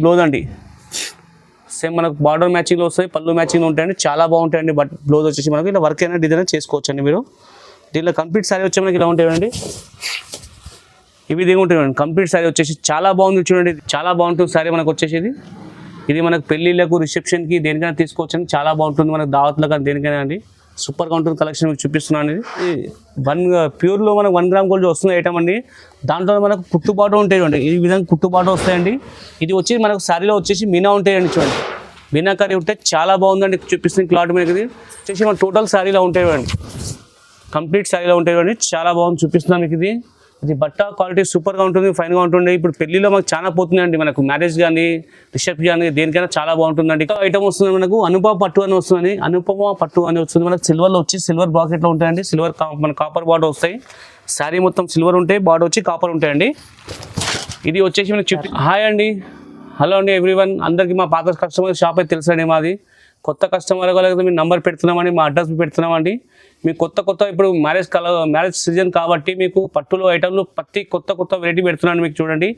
Blouse అండి same మనకు border మ్యాచింగ్లో వస్తాయి, పళ్ళు మ్యాచింగ్లో ఉంటాయండి, చాలా బాగుంటాయండి. బట్ బ్లౌజ్ వచ్చేసి మనకి ఇలా వర్క్ అయినా డిజైన్ చేసుకోవచ్చు అండి మీరు. దీనిలో కంప్లీట్ శారీ వచ్చే మనకి ఇలా ఉంటాయండి, ఇవి దిగి ఉంటాయండి. కంప్లీట్ శారీ వచ్చేసి చాలా బాగుంది చూడండి, చాలా బాగుంటుంది శారీ మనకు వచ్చేసి. ఇది మనకు పెళ్ళిళ్ళకు రిసెప్షన్కి దేనికైనా తీసుకోవచ్చండి, చాలా బాగుంటుంది. మనకు దావత్లో కానీ దేనికైనా అండి సూపర్గా ఉంటుంది. కలెక్షన్ మీకు చూపిస్తున్నాను. ఇది ప్యూర్లో మనకు 1 గ్రామ్ గోల్డ్ వస్తుంది ఐటమ్ అండి. దాంట్లో మనకు కుట్టుబాటు ఉంటాయండి, ఈ విధంగా కుట్టుబాటు వస్తాయండి. ఇది వచ్చి మనకు శారీలో వచ్చేసి మీనా ఉంటాయండి చూడండి, మీనాకారి ఉంటే చాలా బాగుందండి. చూపిస్తుంది క్లాత్ మీద వచ్చేసి మన టోటల్ శారీలో ఉంటాయండి, కంప్లీట్ శారీలో ఉంటాయండి, చాలా బాగుంది. చూపిస్తున్నాను మీకు ఇది బట్ట క్వాలిటీ సూపర్గా ఉంటుంది, ఫైన్గా ఉంటుంది. ఇప్పుడు పెళ్లిలో మాకు చాలా పోతుందండి, మనకు మ్యారేజ్ కానీ రిసెప్షన్ కానీ దేనికైనా చాలా బాగుంటుందండి. ఐటమ్ వస్తుంది మనకు అనుపమ పట్టు అని వస్తుంది, అనుపమ పట్టు అని వస్తుంది. మనకు సిల్వర్లో వచ్చి సిల్వర్ బ్రాకెట్లో ఉంటాయండి, సిల్వర్ మన కాపర్ బార్డర్ వస్తాయి. శారీ మొత్తం సిల్వర్ ఉంటాయి, బార్డర్ వచ్చి కాపర్ ఉంటాయండి. ఇది వచ్చేసి మనకు హాయ్ అండి, హలో అండి ఎవ్రీవన్. అందరికీ మా పాత కస్టమర్ షాప్ అయితే తెలుసండి మాది. కొత్త కస్టమర్ వాళ్ళకి మీ నెంబర్ పెడుతున్నామండి, మా అడ్రస్ పెడుతున్నామండి. మీకు కొత్త ఇప్పుడు మ్యారేజ్ సీజన్ కాబట్టి మీకు పట్టులో ఐటమ్లు ప్రతి కొత్త వెరైటీ పెడుతున్నాను మీకు. చూడండి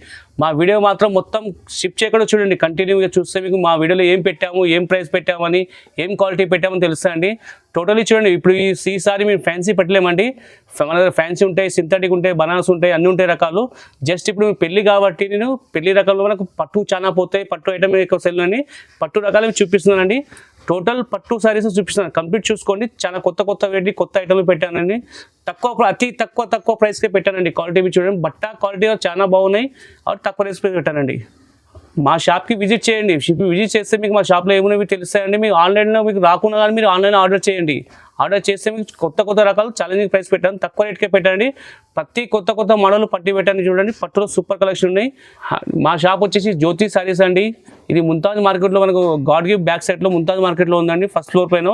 మా వీడియో మాత్రం మొత్తం స్కిప్ చేయకుండా చూడండి, కంటిన్యూగా చూస్తే మీకు మా వీడియోలో ఏం పెట్టాము, ఏం ప్రైస్ పెట్టామని, ఏం క్వాలిటీ పెట్టామని తెలుస్తుందండి. టోటలీ చూడండి. ఇప్పుడు ఈసారి మీరు ఫ్యాన్సీ పెట్టలేమండి, మన దగ్గర ఫ్యాన్సీ ఉంటాయి, సింథటిక్ ఉంటాయి, బనారస్ ఉంటాయి, అన్నీ ఉంటాయి రకాలు. జస్ట్ ఇప్పుడు పెళ్లి కాబట్టి నేను పెళ్లి రకాల్లో మనకు పట్టు చాలా పోతాయి, పట్టు ఐటమ్ ఎక్కువ సెల్ అని పట్టు రకాలు చూపిస్తున్నానండి. టోటల్ పట్టు సారీస్ చూపిస్తున్నాను, కంప్లీట్ చూసుకోండి. చాలా కొత్త వెరైటీ కొత్త ఐటమ్లు పెట్టానండి. అతి తక్కువ ప్రైస్కే పెట్టానండి. క్వాలిటీ చూడండి, బట్ట క్వాలిటీ చాలా బాగున్నాయి, తక్కువ ప్రైస్ పెట్టానండి. మా షాప్కి విజిట్ చేయండి. విజిట్ చేస్తే మీకు మా షాప్లో ఏమున్నాయి తెలుస్తాయండి. మీకు ఆన్లైన్లో మీకు రాకుండా కానీ మీరు ఆన్లైన్ ఆర్డర్ చేయండి. ఆర్డర్ చేస్తే మీకు కొత్త రకాలు ఛాలెంజింగ్ ప్రైస్ పెట్టాను, తక్కువ రేట్కే పెట్టండి. ప్రతి కొత్త మోడల్ పట్టి పెట్టండి. చూడండి పట్టులో సూపర్ కలెక్షన్ ఉన్నాయి. మా షాప్ వచ్చేసి జ్యోతి సారీస్ అండి. ఇది ముంతాజ్ మార్కెట్లో మనకు గాడ్ గిఫ్ట్ బ్యాక్ సైడ్లో ముంతాజ్ మార్కెట్లో ఉందండి, ఫస్ట్ ఫ్లోర్ పైన.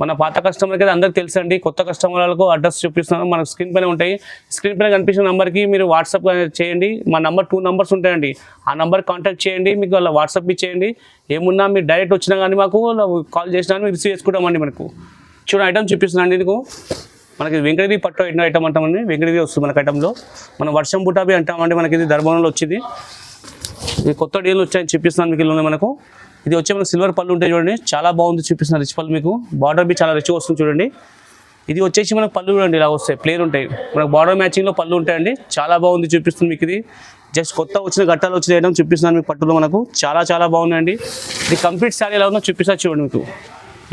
మన పాత కస్టమర్కి అయితే అందరికీ తెలుసండి, కొత్త కస్టమర్ వాళ్ళకు అడ్రస్ చూపిస్తున్నాను. మన స్క్రీన్ పైన ఉంటాయి, స్క్రీన్ పైన కనిపించిన నెంబర్కి మీరు వాట్సాప్ చేయండి. మా నెంబర్ 2 నంబర్స్ ఉంటాయండి, ఆ నెంబర్ కాంటాక్ట్ చేయండి. మీకు వాళ్ళ వాట్సాప్ చేయండి. ఏమున్నా మీరు డైరెక్ట్ వచ్చినా కానీ మాకు కాల్ చేసినా కానీ రిసీవ్ చేసుకుంటామండి. మనకు చూడండి ఐటమ్ చూపిస్తున్నాండి. మీకు మనకి వెంకటగిరి పట్టు ఐటమ్ అంటామండి, వెంకటగిరి వస్తుంది మనకి ఐటంలో. మనం వర్షం బుటాబి అంటామండి, మనకి ఇది ధర్మవరంలో వచ్చింది. ఇది కొత్త డీలు వచ్చాయని చూపిస్తున్నాను మీకు. ఇల్లు మనకు ఇది వచ్చి మనకు సిల్వర్ పళ్ళు ఉంటాయి చూడండి, చాలా బాగుంది. చూపిస్తున్నారు రిచ్ పళ్ళు మీకు, బార్డర్ బి చాలా రిచ్గా వస్తుంది చూడండి. ఇది వచ్చేసి మనకు పళ్ళు చూడండి ఇలా వస్తాయి, ప్లేన్ ఉంటాయి. మనకు బార్డర్ మ్యాచింగ్లో పళ్ళు ఉంటాయండి, చాలా బాగుంది. చూపిస్తుంది మీకు ఇది జస్ట్ కొత్త వచ్చిన గట్టాలు వచ్చిన ఐటమ్ చూపిస్తున్నాను మీకు. పట్టులో మనకు చాలా బాగుందండి. ఇది కంప్లీట్ శారీ ఎలా ఉందో చూపిస్తారు చూడండి మీకు.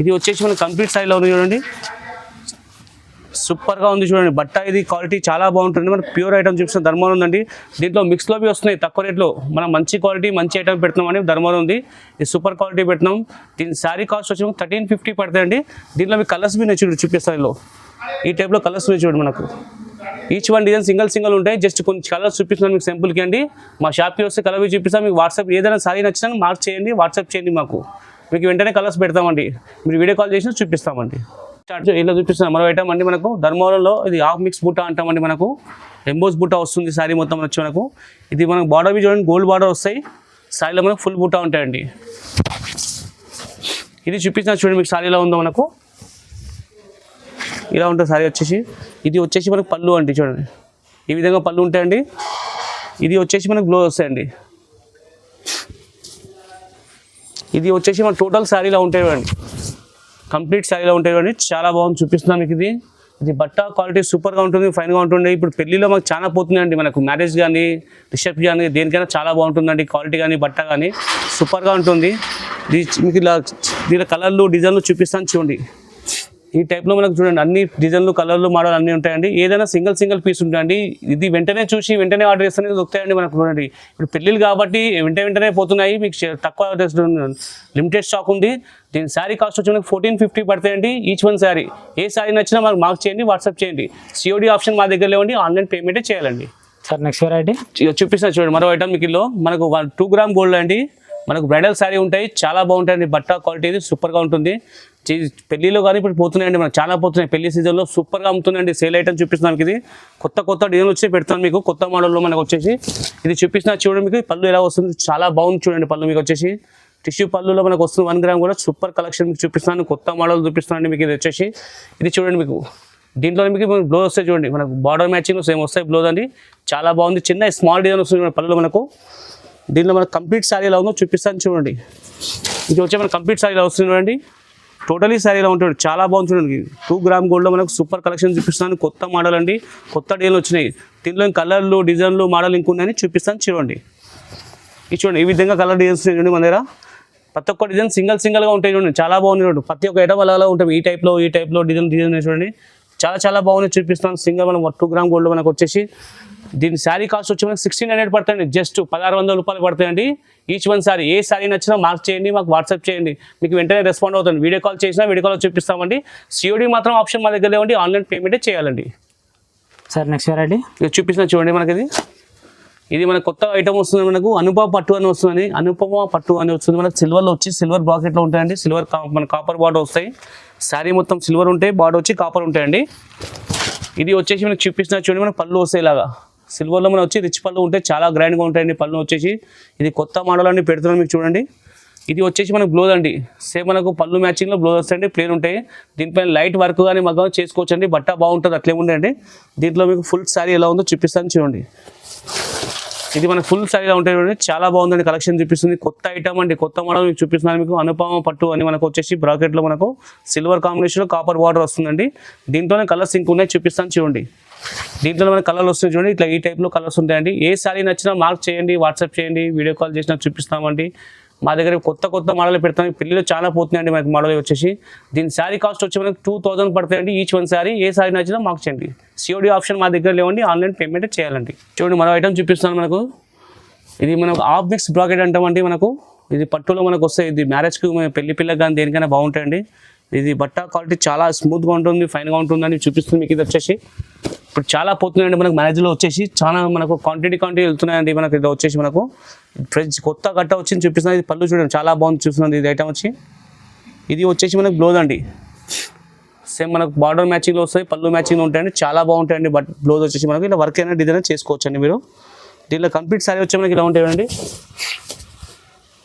ఇది వచ్చేసి మనకు కంప్లీట్ శారీలో ఉంది చూడండి, సూపర్గా ఉంది చూడండి. బట్ట ఇది క్వాలిటీ చాలా బాగుంటుంది. మనకు ప్యూర్ ఐటమ్ చూపిస్తున్న ధర్మవరం ఉందండి. దీంట్లో మిక్స్లో వస్తున్నాయి తక్కువ రేట్లో. మనం మంచి క్వాలిటీ మంచి ఐటమ్ పెడుతున్నాం అని ధర్మవరం ఉంది. ఇది సూపర్ క్వాలిటీ పెట్టినాం. దీని శారీ కాస్ట్ వచ్చి 1350 పడుతుందండి. దీంట్లో మీకు కలర్స్ మీద చూపిస్తాను. ఈ టైప్లో కలర్స్ చూడండి మనకు. ఈచ్ వన్ డిజైన్ సింగిల్ ఉంటాయి. జస్ట్ కొన్ని కలర్స్ చూపిస్తున్నాను మీకు సింపుల్కి అండి. మా షాప్కి వస్తే కలర్ చూపిస్తాం మీకు. వాట్సాప్ ఏదైనా శారీ నచ్చినా మార్క్ చేయండి, వాట్సాప్ చేయండి మాకు. మీకు వెంటనే కలర్స్ పెడతామండి. మీరు వీడియో కాల్ చేసినా చూపిస్తామండి. ఇలా చూపిస్తున్నాం మరో ఐటమ్ అండి మనకు ధర్మవరంలో. ఇది హాఫ్ మిక్స్ బుట్ట అంటామండి. మనకు ఎంబోస్ బుట్ట వస్తుంది శారీ మొత్తం వచ్చి మనకు. ఇది మనకు బార్డర్ బి చూడండి, గోల్డ్ బార్డర్ వస్తాయి. శారీలో మనకు ఫుల్ బుట్ట ఉంటాయండి. ఇది చూపించిన చూడండి మీకు శారీలో ఉందో మనకు ఇలా ఉంటుంది శారీ వచ్చేసి. ఇది వచ్చేసి మనకు పళ్ళు అండి చూడండి, ఈ విధంగా పళ్ళు ఉంటాయండి. ఇది వచ్చేసి మనకు బ్లౌజ్ వస్తాయండి. ఇది వచ్చేసి మన టోటల్ శారీలో ఉంటాయండి, కంప్లీట్ శారీలో ఉంటాయండి. చాలా బాగుంది. చూపిస్తున్నాను మీకు ఇది బట్ట క్వాలిటీ సూపర్గా ఉంటుంది, ఫైన్గా ఉంటుంది. ఇప్పుడు పెళ్లిలో మాకు చాలా పోతుందండి, మనకు మ్యారేజ్ కానీ రిసెప్షన్ కానీ దేనికైనా చాలా బాగుంటుందండి. క్వాలిటీ కానీ బట్ట కానీ సూపర్గా ఉంటుంది. మీకు ఇలా దీని కలర్లు డిజైన్లు చూపిస్తాను చూడండి. ఈ టైప్లో మనకు చూడండి అన్ని డిజైన్లు కలర్లు మోడల్ అన్నీ ఉంటాయండి. ఏదైనా సింగిల్ పీస్ ఉంటాయండి. ఇది వెంటనే చూసి వెంటనే ఆర్డర్ చేస్తేనే దొరుకుతాయండి మనకు. చూడండి ఇప్పుడు పెళ్ళిళ్ళు కాబట్టి వెంటనే పోతున్నాయి. మీకు తక్కువ లిమిటెడ్ స్టాక్ ఉంది. దీని శారీ కాస్ట్ వచ్చి మనకు 1450 పడతాయండి ఈచ్ వన్ శారీ. ఏ శారీ నచ్చినా మాకు మార్క్ చేయండి, వాట్సాప్ చేయండి. సిఓడి ఆప్షన్ మా దగ్గర లేవండి, ఆన్లైన్ పేమెంటే చేయాలండి. సార్ నెక్స్ట్ వెరైటీ చూపిస్తాను చూడండి మరో ఐటమ్ మీకు. మనకు 2 గ్రామ్ గోల్డ్ అండి. మనకు బ్రైడల్ శారీ ఉంటాయి, చాలా బాగుంటాయండి. బట్ట క్వాలిటీ ఇది సూపర్గా ఉంటుంది. పెళ్లిలో కానీ ఇప్పుడు పోతున్నాయండి, మనకు చాలా పోతున్నాయి. పెళ్లి సీజన్లో సూపర్గా అమ్ముతున్నాయండి. సేల్ ఐటమ్ చూపిస్తున్నాను. ఇది కొత్త డిజైన్ వచ్చి పెడతాను మీకు. కొత్త మోడల్లో మనకు వచ్చేసి ఇది చూపిస్తున్నా చూడండి మీకు. పళ్ళు ఎలా వస్తుంది, చాలా బాగుంది చూడండి. పళ్ళు మీకు వచ్చేసి టిష్యూ పళ్ళులో మనకు వస్తుంది 1 గ్రామ్ కూడా సూపర్ కలెక్షన్ మీకు చూపిస్తున్నాను. కొత్త మోడల్ చూపిస్తున్నాను మీకు. ఇది వచ్చేసి ఇది చూడండి మీకు. దీంట్లో మీకు బ్లౌజ్ వస్తాయి చూడండి, మనకు బార్డర్ మ్యాచింగ్ సేమ్ వస్తాయి బ్లౌజ్ అండి. చాలా బాగుంది. చిన్న స్మాల్ డిజైన్ వస్తుంది పళ్ళులో మనకు. దీనిలో మనకు కంప్లీట్ శారీ ఎలా ఉందో చూపిస్తాను చూడండి. ఇది వచ్చే మనకు కంప్లీట్ శారీ ఎలా వస్తుంది చూడండి. టోటలీ శారీలో ఉంటుంది, చాలా బాగుంది చూడండి. 2 గ్రామ్ గోల్డ్లో మనకు సూపర్ కలెక్షన్ చూపిస్తాను. కొత్త మోడల్ అండి, కొత్త డిజైన్లు వచ్చినాయి. దీనిలో కలర్లు డిజైన్లు మోడల్ ఇంకున్నాయని చూపిస్తాను చూడండి. ఇది చూడండి, ఈ విధంగా కలర్ డిజైన్స్ చూడండి మన దగ్గర. ప్రతి ఒక్క డిజైన్ సింగిల్గా ఉంటాయి చూడండి, చాలా బాగుంది చూడండి. ప్రతి ఒక్క ఐటమ్ అలా ఉంటాయి, ఈ టైప్లో డిజైన్ చూడండి, చాలా బాగుంది చూపిస్తాను. సింగిల్ మనం 2 గ్రామ్ గోల్డ్ మనకు వచ్చేసి దీని శారీ కాస్ట్ వచ్చి మనకు 1600 పడుతుంది, జస్ట్ 1600 రూపాయలు పడుతాయండి ఈచ్ వన్ శారీ. ఏ శారీ నచ్చినా మార్క్ చేయండి, మాకు వాట్సాప్ చేయండి, మీకు వెంటనే రెస్పాండ్ అవుతుంది. వీడియో కాల్ చేసినా వీడియో కాల్ చూపిస్తామండి. సిఓడి మాత్రం ఆప్షన్ మా దగ్గర లేవండి, ఆన్లైన్ పేమెంటే చేయాలండి. సార్ నెక్స్ట్ వెరైటీ ఇది చూపిస్తున్నా చూడండి. మనకి ఇది మన కొత్త ఐటమ్ వస్తుంది, మనకు అనుపమ పట్టు అని వస్తుంది. అనుపమ పట్టు అని వస్తుంది మనకు. సిల్వర్లో వచ్చి సిల్వర్ బ్రాకెట్లో ఉంటాయండి, సిల్వర్ మన కాపర్ బార్డర్ వస్తాయి. శారీ మొత్తం సిల్వర్ ఉంటాయి, బార్డర్ వచ్చి కాపర్ ఉంటాయండి. ఇది వచ్చేసి మనకు చూపిస్తున్నా చూడండి, మనకు పళ్ళు వస్తాయి ఇలాగా. సిల్వర్లో మనం వచ్చి రిచ్ పళ్ళు ఉంటాయి, చాలా గ్రాండ్గా ఉంటాయండి పళ్ళు వచ్చేసి. ఇది కొత్త మోడల్ అండి, పెడుతున్నాం మీకు చూడండి. ఇది వచ్చేసి మనకు బ్లౌజ్ అండి, సేమ్ మనకు పళ్ళు మ్యాచింగ్లో బ్లౌజ్ వస్తాయండి, ప్లేన్ ఉంటాయి. దీనిపైన లైట్ వర్క్ కానీ మగ్గం చేసుకోవచ్చు అండి, బట్ట బాగుంటుంది, అట్లే ఉండండి. దీంట్లో మీకు ఫుల్ శారీ ఎలా ఉందో చూపిస్తాను చూడండి. ఇది మన ఫుల్ శారీగా ఉంటాయి చూడండి, చాలా బాగుందండి కలెక్షన్ చూపిస్తుంది. కొత్త ఐటమ్ అండి, కొత్త మోడల్ మీకు చూపిస్తున్నాను మీకు. అనుపమ పట్టు అని మనకు వచ్చేసి బ్రాకెట్లో మనకు సిల్వర్ కాంబినేషన్లో కాపర్ బార్డర్ వస్తుందండి. దీంట్లోనే కలర్స్ ఇంక ఉన్నాయి, చూపిస్తాను చూడండి. దీంట్లో మన కలర్లు వస్తుంది చూడండి, ఇట్లా ఈ టైప్లో కలర్స్ ఉంటాయండి. ఏ శారీ నచ్చినా మార్క్ చేయండి, వాట్సాప్ చేయండి, వీడియో కాల్ చేసినా చూపిస్తామండి. మా దగ్గర కొత్త మోడల్ పెడతాం, పెళ్ళిలో చాలా పోతున్నాయండి మనకి మోడల్ వచ్చేసి. దీని శారీ కాస్ట్ వచ్చి మనకు 2000 పడతాయండి ఈచ్ వన్ శారీ. ఏ శారీ నచ్చినా మార్క్ చేయండి. సిఓడి ఆప్షన్ మా దగ్గర లేవండి, ఆన్లైన్ పేమెంట్ చేయాలండి. చూడండి మరో ఐటమ్ చూపిస్తాను మనకు. ఇది మనకు హాఫ్ మిక్స్ బ్రాకెట్ అంటామండి మనకు. ఇది పట్టులో మనకు వస్తాయి, ఇది మ్యారేజ్కి పెళ్లి పిల్లకి కానీ దేనికైనా బాగుంటాయండి. ఇది బట్ట క్వాలిటీ చాలా స్మూత్గా ఉంటుంది, ఫైన్గా ఉంటుందని చూపిస్తుంది మీకు. ఇది వచ్చేసి ఇప్పుడు చాలా పోతున్నాయండి మనకు మ్యారేజ్లో వచ్చేసి, చాలా మనకు క్వాంటిటీ వెళ్తున్నాయండి మనకు. ఇది వచ్చేసి మనకు ఫ్రెండ్స్ కొత్త గట్ట వచ్చింది చూపిస్తున్నాను. ఇది పళ్ళు చూడండి, చాలా బాగుంది చూస్తున్నది. ఇది ఐటమ్ వచ్చి ఇది వచ్చేసి మనకు బ్లౌజ్ అండి, సేమ్ మనకు బార్డర్ మ్యాచింగ్లో వస్తాయి, పళ్ళు మ్యాచింగ్లో ఉంటాయండి, చాలా బాగుంటాయండి. బట్ బ్లౌజ్ వచ్చేసి మనకు ఇలా వర్క్ అయినా డిజైన్ చేసుకోవచ్చు అండి మీరు. దీనిలో కంప్లీట్ శారీ వచ్చి మనకి ఇలా ఉంటాయండి,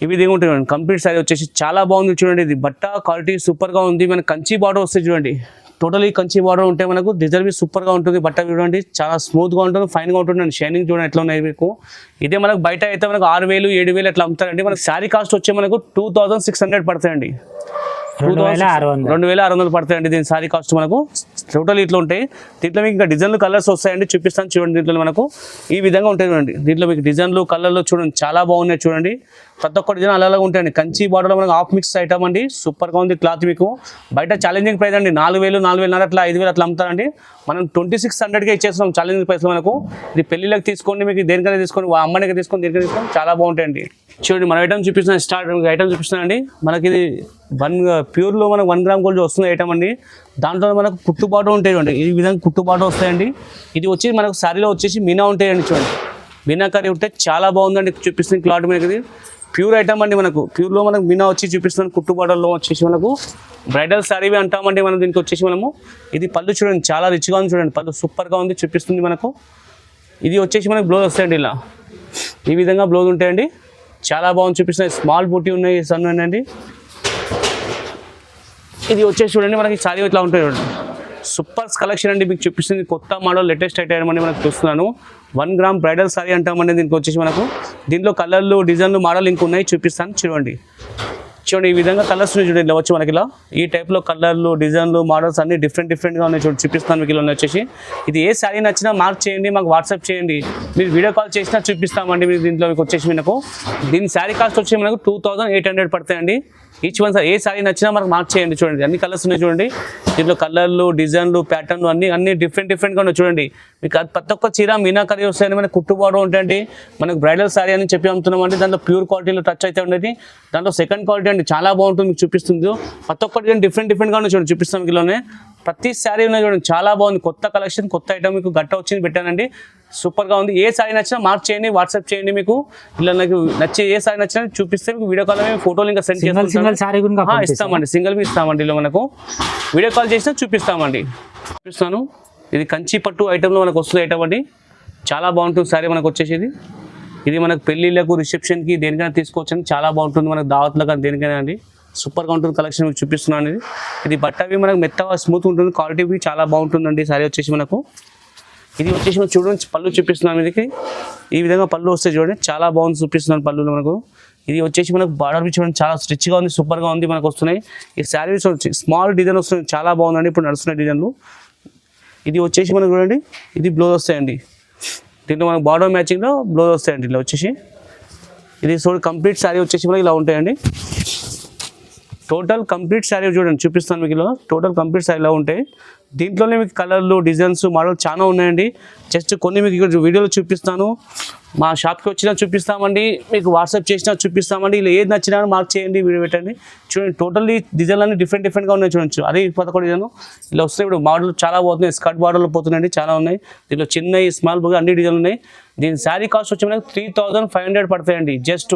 ఇవి ఇదిగా ఉంటాయండి. కంప్లీట్ శారీ వచ్చేసి చాలా బాగుంది చూడండి. ఇది బట్ట క్వాలిటీ సూపర్గా ఉంది. మనకు కంచి బార్డర్ వస్తాయి చూడండి, టోటలీ కంచి బార్డర్ ఉంటే మనకు డిజైన్ సూపర్గా ఉంటుంది. బట్ట చూడండి, చాలా స్మూత్గా ఉంటుంది, ఫైన్గా ఉంటుంది. షైనింగ్ చూడండి ఎట్లా ఉన్నాయి మీకు. ఇదే మనకు బయట అయితే మనకు 6000 7000 అట్లా అమ్ముతారండి. మనకు శారీ కాస్ట్ వచ్చి మనకు 2600 పడతాయండి, 2600 పడతాయండి దీని శారీ కాస్ట్ మనకు. టోటల్ ఇట్లా ఉంటాయి. దీంట్లో మీకు ఇంకా డిజైన్లు కలర్స్ వస్తాయండి, చూపిస్తాను చూడండి. దీంట్లో మనకు ఈ విధంగా ఉంటాయి చూడండి. దీంట్లో మీకు డిజైన్లు కలర్లు చూడండి, చాలా బాగున్నాయి చూడండి. ప్రతి ఒక్క డిజైన్ అలాగే ఉంటాయండి. కంచి బార్డర్లో మనకు హాఫ్ మిక్స్ ఐటమ్ అండి, సూపర్గా ఉంది క్లాత్ మీకు. బయట ఛాలెంజింగ్ ప్రైస్ అండి, 4000 4500 అట్లా 5000 అట్లా అమ్ముతారండి. మనం 2600కే ఇచ్చేస్తున్నాం ఛాలెంజింగ్ ప్రైస్లో మనకు. ఇది పెళ్ళిళ్ళకి తీసుకోండి, మీకు దేనికైనా తీసుకోండి, అమ్మనికి తీసుకోండి, దేనికైనా తీసుకోండి, చాలా బాగుంటాయండి. చూడండి మన ఐటమ్ చూపిస్తున్నాను, స్టార్ట్ ఐటమ్ చూపిస్తున్నానండి. మనకి ఇది ప్యూర్లో మనకు 1 గ్రామ్ గోల్డ్ వస్తుంది ఐటమ్ అండి. దాంట్లో మనకు కుట్టుబాటు ఉంటాయి చూడండి, ఈ విధంగా కుట్టుబాటు వస్తాయండి. ఇది వచ్చి మనకు శారీలో వచ్చేసి మీనా ఉంటాయండి చూడండి, మీనా కర్రీ ఉంటే చాలా బాగుందండి చూపిస్తుంది క్లాత్ మీద. ఇది ప్యూర్ ఐటమ్ అండి, మనకు ప్యూర్లో మనకు మీనా వచ్చి చూపిస్తుంది. కుట్టుబాటల్లో వచ్చేసి మనకు బ్రైడల్ శారీవి అంటామండి మనం దీనికి వచ్చేసి మనము. ఇది పళ్ళు చూడండి, చాలా రిచ్గా ఉంది చూడండి, పళ్ళు సూపర్గా ఉంది చూపిస్తుంది మనకు. ఇది వచ్చేసి మనకు బ్లౌజ్ వస్తాయండి, ఇలా ఈ విధంగా బ్లౌజ్ ఉంటాయండి, చాలా బాగుంది చూపిస్తుంది. స్మాల్ బూటీ ఉన్నాయి, సన్ ఉన్నాయండి. ఇది వచ్చేసి చూడండి మనకి శారీ ఇట్లా ఉంటాయి చూడండి, సూపర్ కలెక్షన్ అండి మీకు చూపిస్తుంది. కొత్త మోడల్ లేటెస్ట్ ఐటమ్ అండి మనకు చూస్తున్నాను. 1 గ్రామ్ బ్రైడల్ శారీ అంటామండి దీనికి వచ్చేసి మనకు. దీంట్లో కలర్లు డిజైన్లు మోడల్ ఇంక ఉన్నాయి, చూపిస్తాను చూడండి. చూడండి ఈ విధంగా కలర్స్ చూడండి, ఇలా వచ్చి మనకి ఇలా ఈ టైప్లో కలర్లు డిజైన్లు మోడల్స్ అన్ని డిఫరెంట్గా ఉన్నాయి చూడండి, చూపిస్తాను మీకు. ఇలా వచ్చేసి ఇది ఏ శారీ నచ్చినా మార్క్ చేయండి, మాకు వాట్సాప్ చేయండి, మీరు వీడియో కాల్ చేసినా చూపిస్తామండి. మీరు దీంట్లో మీకు వచ్చేసి మనకు దీని శారీ కాస్ట్ వచ్చి మనకు 2800 పడతాయండి ఈచ్ వన్. ఏ శారీ నచ్చినా మనకు మార్క్ చేయండి. చూడండి అన్ని కలర్స్ ఉన్నాయి చూడండి, దీంట్లో కలర్లు డిజైన్లు ప్యాటర్న్లు అన్ని డిఫరెంట్గా ఉన్నాయి చూడండి. మీకు అది ప్రతి ఒక్క చీర మీనా కర్రీ వస్తాయండి, మనకు కుట్టుబాటు ఉంటాయండి. మనకు బ్రైడల్ శారీ అని చెప్పి అమ్ముతున్నామండి. దాంట్లో ప్యూర్ క్వాలిటీలో టచ్ అయితే ఉండేది, దాంట్లో సెకండ్ క్వాలిటీ అండి, చాలా బాగుంటుంది మీకు చూపిస్తుంది. ప్రతి ఒక్కటి డిఫరెంట్గా ఉన్నాయి చూడండి, చూపిస్తాను మీలోనే. ప్రతి శారీ ఉన్నాయి చూడండి, చాలా బాగుంది. కొత్త కలెక్షన్, కొత్త ఐటమ్ మీకు గట్ట వచ్చింది పెట్టానండి, సూపర్గా ఉంది. ఏ శారీ నచ్చినా మార్క్ చేయండి, వాట్సాప్ చేయండి. మీకు ఇలా నాకు నచ్చి ఏ శారీ నచ్చినా చూపిస్తే మీకు వీడియో కాల్ మేము ఫోటోలు ఇంకా సెండ్ చేస్తాం, ఇస్తామండి. సింగిల్ మీ ఇస్తామండి, ఇలా మనకు వీడియో కాల్ చేసినా చూపిస్తామండి. చూపిస్తాను. ఇది కంచి పట్టు ఐటెంలో మనకు వస్తుంది ఐటమ్ అండి, చాలా బాగుంటుంది శారీ మనకు వచ్చేసి. ఇది మనకు పెళ్ళిళ్ళకు రిసెప్షన్కి దేనికైనా తీసుకోవచ్చండి, చాలా బాగుంటుంది. మనకు దావత్లకు కానీ దేనికైనా అండి, సూపర్గా ఉంటుంది కలెక్షన్ మీకు చూపిస్తున్నాను. ఇది బట్టవి మనకు మెత్తగా స్మూత్ ఉంటుంది, క్వాలిటీ చాలా బాగుంటుందండి శారీ వచ్చేసి మనకు. ఇది వచ్చేసి మనం చూడండి పళ్ళు చూపిస్తున్నాను మీదకి. ఈ విధంగా పళ్ళు వస్తాయి చూడండి, చాలా బాగుంది చూపిస్తున్నాను పళ్ళు మనకు. ఇది వచ్చేసి మనకు బార్డర్ చూడండి చాలా స్ట్రిచ్గా ఉంది, సూపర్గా ఉంది మనకు వస్తున్నాయి. ఈ శారీస్ స్మాల్ డిజైన్ వస్తుంది, చాలా బాగుందండి ఇప్పుడు నడుస్తున్న డిజైన్లు. ఇది వచ్చేసి మనకు చూడండి, ఇది బ్లౌజ్ వస్తాయండి. దీంట్లో మనకు బార్డర్ మ్యాచింగ్లో బ్లౌజ్ వస్తాయండి. ఇలా వచ్చేసి ఇది చూడండి కంప్లీట్ శారీ వచ్చేసి మనకి ఇలా ఉంటాయండి. టోటల్ కంప్లీట్ శారీ చూడండి చూపిస్తాను మీకు. ఇలా టోటల్ కంప్లీట్ శారీ ఇలా ఉంటాయి. దీంట్లోనే మీకు కలర్లు, డిజైన్స్, మోడల్ చాలా ఉన్నాయండి. జస్ట్ కొన్ని మీకు ఇక్కడ వీడియోలో చూపిస్తాను. మా షాప్కి వచ్చినా చూపిస్తామండి, మీకు వాట్సాప్ చేసినా చూపిస్తామండి. ఇలా ఏది నచ్చినా మార్క్ చేయండి, వీడియో పెట్టండి. చూడండి టోటల్లీ డిజైన్లు అన్నీ డిఫరెంట్గా ఉన్నాయి చూడొచ్చు. అదే 11 డిజైన్ ఇలా వస్తాయి. ఇప్పుడు మోడల్ చాలా పోతున్నాయి, స్కర్ట్ బార్డర్లో పోతున్నాయండి, చాలా ఉన్నాయి. దీంట్లో చిన్న స్మాల్ బుగా అన్ని డిజైన్లు ఉన్నాయి. దీని శారీ కాస్ట్ వచ్చి మనకి 3500 పడతాయండి. జస్ట్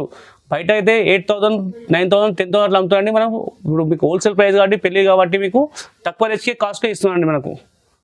బయట అయితే 8000, 9000, 10,000 అట్లా అమ్ముతారండి. మనం ఇప్పుడు మీకు హోల్సేల్ ప్రైస్ కాబట్టి పెళ్ళి కాబట్టి మీకు తక్కువ రేట్కి కాస్ట్గా ఇస్తున్నామండి మనకు.